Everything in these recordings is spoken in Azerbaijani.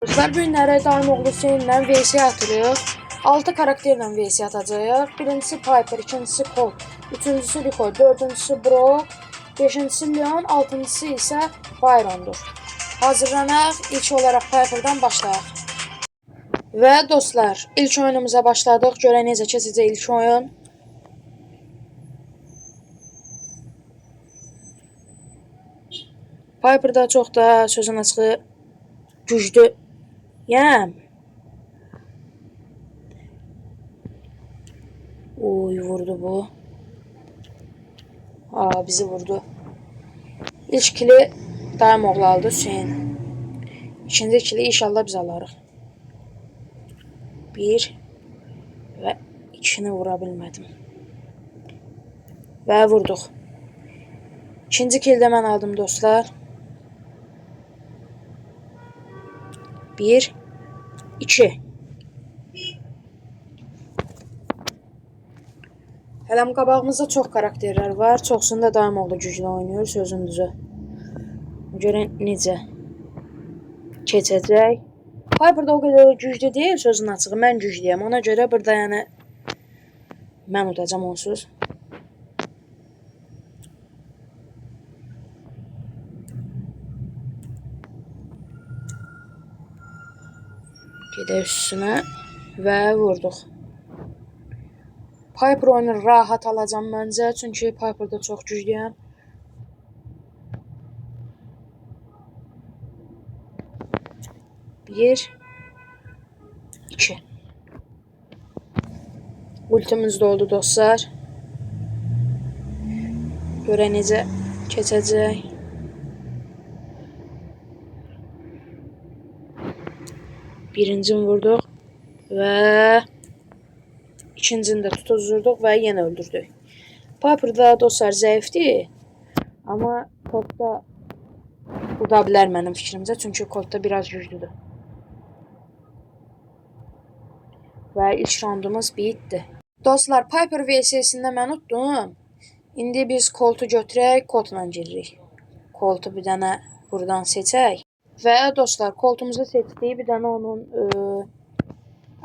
Dostlar, bu günlərə daim oğlu Hüseynlə VS atırıq. 6 karakterlə VS atacağıq. Birincisi Piper, ikincisi Colt, üçüncüsü Rico, dördüncüsü Brock, beşincisi Leon, altıncısı isə Byron'dur. Hazırlanaq, ilk olaraq Piper'dan başlayaq. Və dostlar, ilk oyunumuza başladıq. Görək necə keçəcək ilk oyun. Piper da çox da sözün açığı güclü. Oy, vurdu bu. Bizi vurdu. İlk kili daim oğlu aldı Hüseyin. İkinci kili inşallah biz alarıq. Bir və ikini vura bilmədim. Və vurduq. İkinci kildə mən aldım dostlar. Bir, iki. Hələm qabağımızda çox karakterlər var. Çoxsunda daim oğlu güclü oynayır, sözün düzü. Görün necə keçəcək. Piper'da o qədər güclü deyil, sözün açığı. Mən güclüyəm. Ona görə burada yəni mən udacam onsuz. Gedək üstünə və vurduq. Piper oyunu rahat alacam məncə, çünki Piper'da çox güclüyəm. Bir, iki. Ultimiz də oldu dostlar. Görək necə keçəcək. Birincini vurduq və ikincini də tutuzurduq və yenə öldürdük. Piper da dostlar zəifdir, amma Colt'da uda bilər mənim fikrimcə, çünki Colt'da biraz güclüdür. Və ilk roundumuz bitdi. Dostlar, Piper VS-sində mən utdum. İndi biz Colt'u götürək, Colt'la giririk. Colt'u bir dənə buradan seçək. Və dostlar, Colt'umuzu seçdik. Bir dənə onun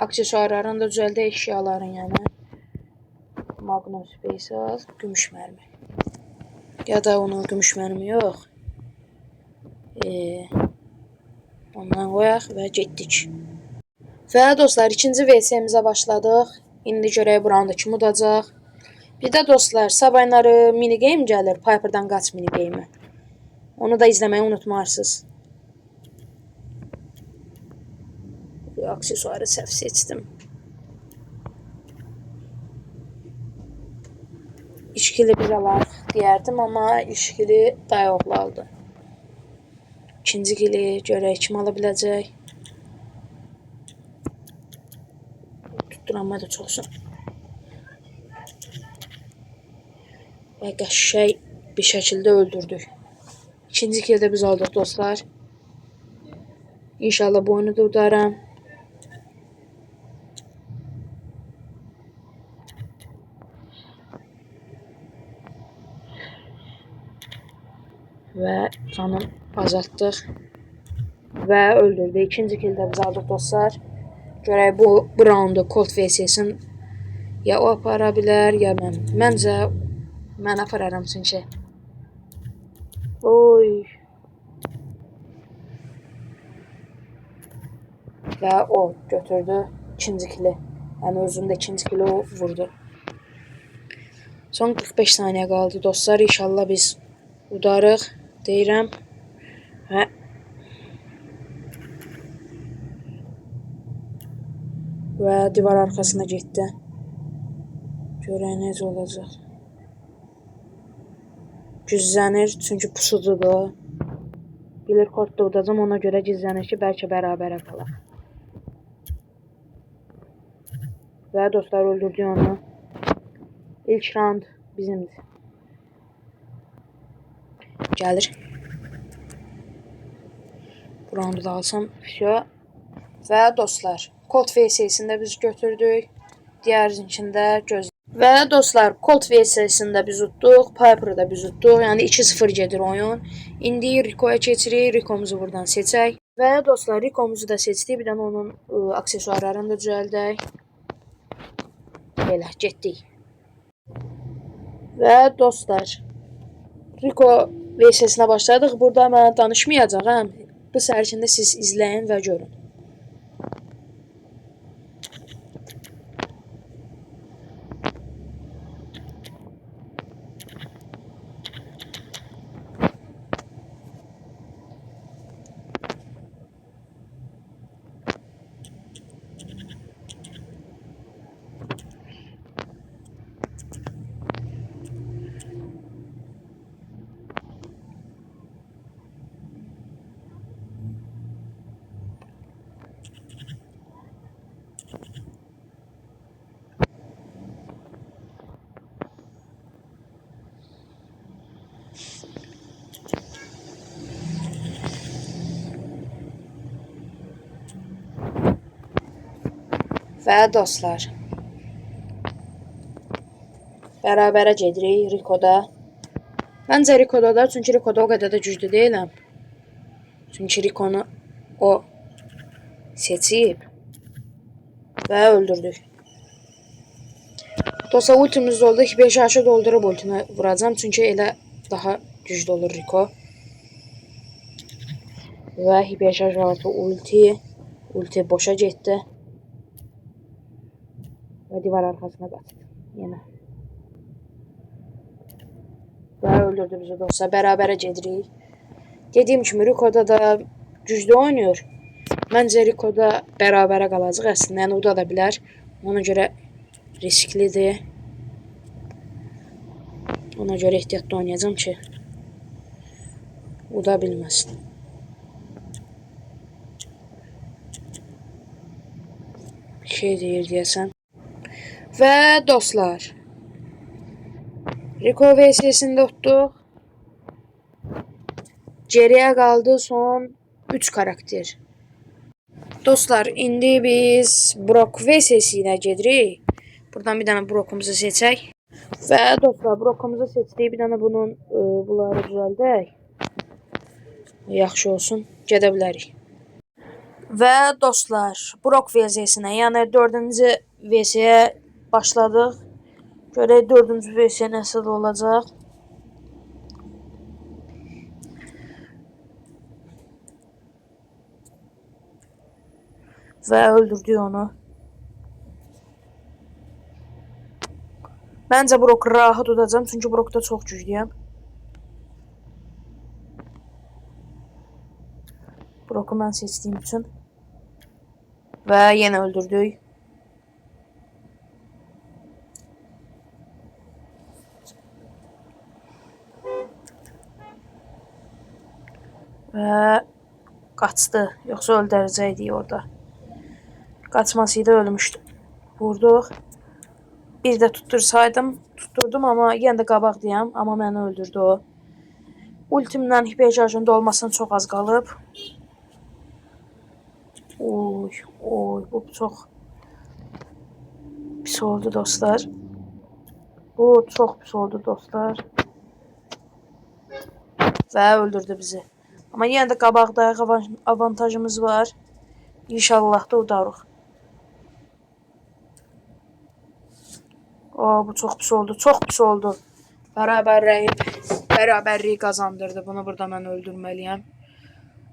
aksesuarlarını da düzəldək, eşyaların yəni. Magnum Space, gümüş mərmi. Ya da onun gümüş mərmi yox. Ondan qoyaq və getdik. Və dostlar, ikinci VS-imizə başladıq. İndi görək bu rounda kim udacaq. Bir də dostlar, sabahları minigame gəlir. Piper'dan qaç minigame'i. Onu da izləməyi unutmarsınız. Aksesuarı səhv seçdim. İşkili biz alarıq deyərdim, amma işkili dayı oğlu aldı. İkinci kili görək kim ala biləcək. Tutduranma da çoxsun. Və qəşəng bir şəkildə öldürdük. İkinci kildə biz aldıq dostlar. İnşallah bu oyunu da udaram. Və canım azaltdıq. Və öldürdük. İkinci kildə biz aldıq dostlar. Görək bu roundu Colt VS-sin ya o apara bilər, ya mən. Məncə mən apararam çünki. Oy. Və o götürdü ikinci kili. Yəni özündə ikinci kili o vurdu. Son 45 saniyə qaldı dostlar. İnşallah biz udarıq deyirəm. Və divar arxasına getdi. Görək necə olacaq. Gizlənir, çünki pusucudur. Bilir Colt da udacam, ona görə gizlənir ki, bəlkə bərabərə qalaq. Və dostlar, öldürdük onu. İlk round bizimdir. Gəlir. Bu roundu da alsam. Və dostlar, Colt VS-sində biz götürdük. Diğer içində göz. Və dostlar, Colt VSS-ni də biz utduq, Piper'ı da biz utduq. Yəni 2-0 gedir oyun. İndi Rico'ya keçirik. Rico'muzu buradan seçək. Və dostlar, Rico'muzu da seçdik. Bir dənə onun aksesuarlarını da düzəldək. Belə, getdik. Və dostlar, Rico VSS-nə başladıq. Burada mən danışmayacağam. Bu sərçində siz izləyin və görün. Və dostlar, bərabərə gedirik Rico'da. Məncə Rico'da da, çünki Rico'da o qədər də güclü deyiləm. Çünki Rico'nu o seçib və öldürdük. Dostlar, ultimiz oldu. 5 aşı doldurub ultini vuracam, çünki elə daha güclü olur Rico. Və 5 artı ulti boşa getdi. Və divar arxasına qaçdı. Yenə. Və öldürdü bizi dostlar. Bərabərə gedirik. Dediyim kimi Rico'da da güclü oynayır. Məncə Rico'da bərabərə qalacaq əslində. Yəni uda da bilər. Ona görə risklidir. Ona görə ehtiyatlı oynayacağım ki uda bilməsin. Bir şey deyir deyəsən. Və dostlar, Rico VSS-ni utduq. Geriyə qaldı son 3 karakter. Dostlar, indi biz Brock VSS ilə gedirik. Buradan bir dənə Brock'umuzu seçək. Və dostlar, Brock'umuzu seçdik. Bir dənə bunun bunları düzəldək. Yaxşı olsun. Gedə bilərik. Və dostlar, Brock VSS-nə, yəni 4-cü VS-yə başladıq. Görək 4-cü VS nəsil olacaq. Və öldürdük onu. Məncə Brock rahat udacam, çünki Brock'da çox güclüyəm. Brock'u mən seçdiyim üçün. Və yenə öldürdük. Və qaçdı. Yoxsa öldürəcəkdik orada. Qaçmasıydı, ölmüşdü. Vurduq. Bir də tutturdum, amma yenə də qabaqdayam. Amma məni öldürdü o. Ultimlə hiper şarjında olmasına çox az qalıb. Oy, bu çox pis oldu dostlar. Bu çox pis oldu dostlar. Və öldürdü bizi. Amma yenə də qabaqdayıq, avantajımız var. İnşallah da udarıq. Bu çox pis oldu, çox pis oldu. Bərabərliyi qazandırdı. Bunu burada mən öldürməliyəm.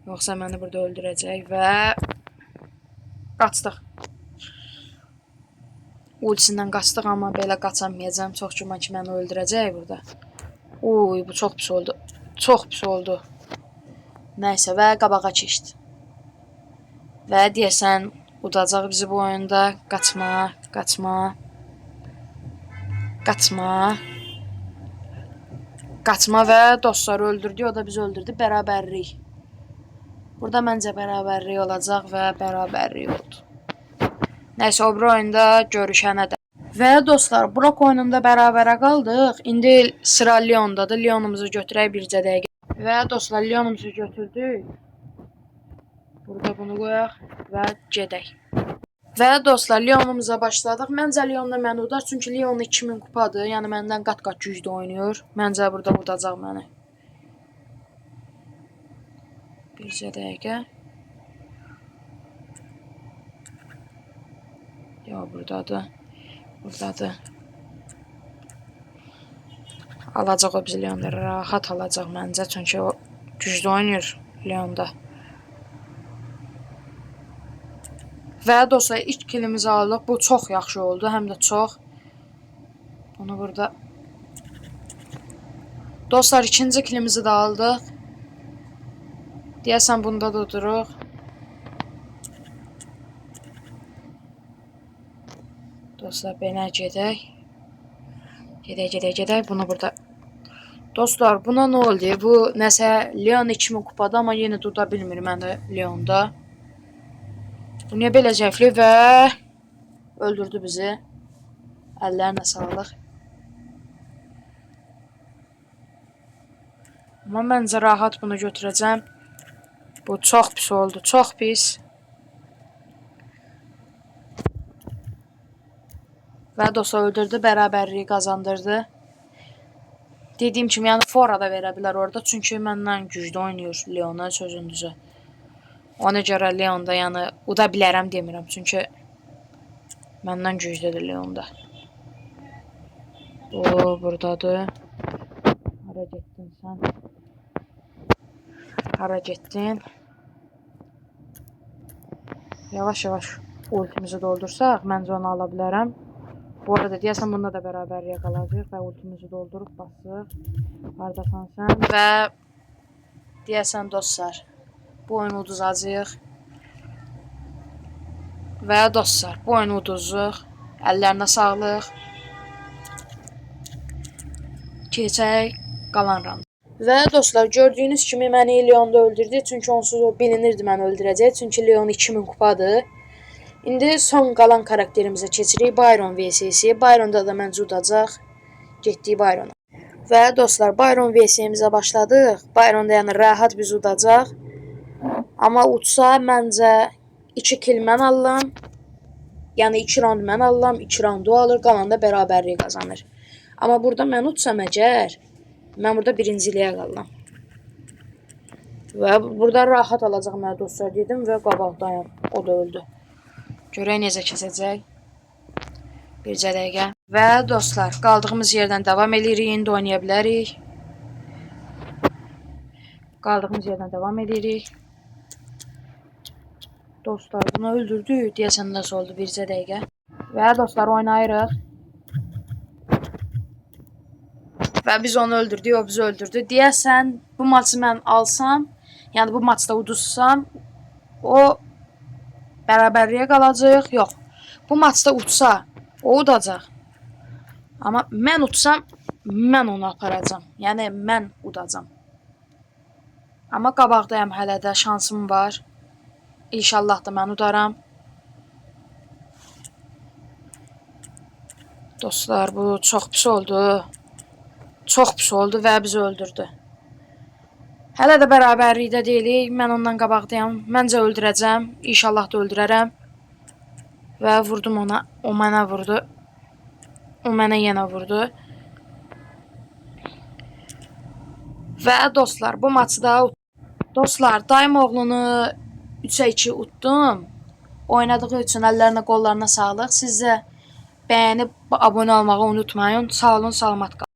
Yoxsa məni burada öldürəcək və qaçdıq. Ultisindən qaçdıq, amma belə qaçamayacağım. Çox güman ki, məni öldürəcək burada. Uy, bu çox pis oldu. Çox pis oldu. Nəysə, və qabağa keçdi. Və deyəsən, udacaq bizi bu oyunda. Qaçma, qaçma. Qaçma. Qaçma və dostlar öldürdü. O da bizi öldürdü. Bərabərlik. Burada məncə bərabərlik olacaq və bərabərlik oldu. Nəysə, o bir oyunda görüşənə də. Və dostlar, Brock oyununda bərabərə qaldıq. İndi sıra Leon'dadır. Leon'umuzu götürək bircə dəqiqə. Və dostlar, Leon'umuzu götürdük. Burada bunu qoyaq və gedək. Və dostlar, Leonumuza başladıq. Məncə Leonla məni udar, çünki Leon 2000 kupadır. Yəni məndən qat-qat güclü oynayır. Məncə burada udacaq məni. Bircə dəqiqə. Yox, buradadır. Buradadır. Alacaq o bizi Leonda. Rahat alacaq məncə, çünki o güclü oynayır Leonda. Və dostlar, ilk kilimizi aldıq. Bu çox yaxşı oldu, həm də çox. Bunu burada. Dostlar, ikinci kilimizi də aldıq. Deyəsən bunda da duruq. Dostlar, belə gedək. Gedək. Bunu burada. Dostlar, buna nə oldu? Bu nəsə Leon 2000 kupada, amma yenə tuta bilmir mən də Leonda. Bu niyə belə zəifli və öldürdü bizi. Əllərinə sağlıq. Amma məncə rahat bunu götürəcəm. Bu çox pis oldu, çox pis. Və dostlar, öldürdü, bərabərliyi qazandırdı. Dediyim kimi, yəni fora da verə bilər orada, çünki məndən güclü oynayır Leona, sözün düzü. Ona görə Leonda, yəni uda bilərəm demirəm, çünki məndən güclüdür Leonda. O, buradadır. Hara getdin sən? Hara getdin? Yavaş-yavaş ultimizi doldursaq, məncə onu ala bilərəm. Bu arada deyəsən bunda da bərabərliyə qalacaq və ultimizi doldurup basıq. Haradasan sən? Və deyəsən dostlar, bu oyunu uduzacaq. Və dostlar, bu oyunu uduzuq. Əllərinə sağlıq. Keçək qalan round. Və dostlar, gördüyünüz kimi məni Leonda öldürdü. Çünki onsuz o bilinirdi məni öldürəcək. Çünki Leon 2000 kupadır. İndi son qalan karakterimizə keçirik. Byron vs. Byronda da məncə udacaq. Getdik Byrona. Və dostlar, Byron vs-imizə başladıq. Byronda yəni rahat bizi udacaq. Amma utsa məncə 2 kill mən alıram. Yəni 2 round mən alıram, 2 round o alır, qalanda bərabərliyi qazanır. Amma burada mən utsam əgər, mən burada birinciliyə qalıram. Və burada rahat alacaq mənə dostlar dedim və qabaqdayım. O da öldü. Görək necə keçəcək. Bircə dəqiqə. Və dostlar, qaldığımız yerdən davam edirik. İndi oynaya bilərik. Qaldığımız yerdən davam edirik. Dostlar, bunu öldürdü. Deyəsən nasıl oldu? Bircə dəqiqə. Və dostlar, oynayırıq. Və biz onu öldürdük, o bizi öldürdü. Deyəsən, bu maçı mən alsam, yəni bu maçda uduzsam, o bərabərliyə qalacaq. Yox. Bu maçda utsa, o udacaq. Amma mən utsam, mən onu aparacam. Yəni mən udacam. Amma qabaqdayım hələ də, şansım var. İnşallah da mən udaram. Dostlar, bu çox pis oldu. Çox pis oldu və bizi öldürdü. Hələ də bərabərlikdə deyilik. Mən ondan qabaqdayım. Məncə öldürəcəm. İnşallah da öldürərəm. Və vurdum ona. O mənə vurdu. O mənə yenə vurdu. Və dostlar, bu maçda dostlar, dayım oğlunu 3-ə 2 utdum. Oynadığı üçün əllərinə, qollarına sağlıq. Siz də bəyənib abunə olmağı unutmayın. Sağ olun, salamat qalın.